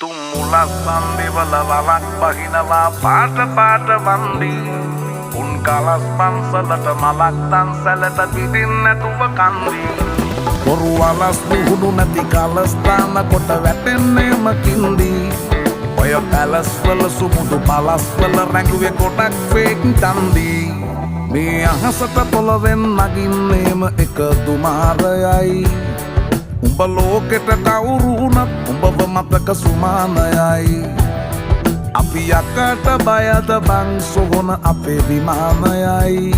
තුම්මුලස් සම්බිවල වලක් බහිනවා පාට පාට වන්දි උන් කලස් පන්සලට මලක් තන්සලට පිටින් නැතුව කන්දි බොරු වලස් නිහුණු නැති කලස්ථාන කොට වැටෙන්නේම කින්දි ඔය පැලස්වල සුමුදු පලස්වල රැඟුවේ කොටක් ෆේක් තන්දි මේ අහසට පොළවෙන් නගින්නේම එක දුමාරයයි උඹ ලෝකෙට කවුරුනත් උඹව මතක සුමානයයි අපි යකට බයද බං සොහොන අපේ විමානයයි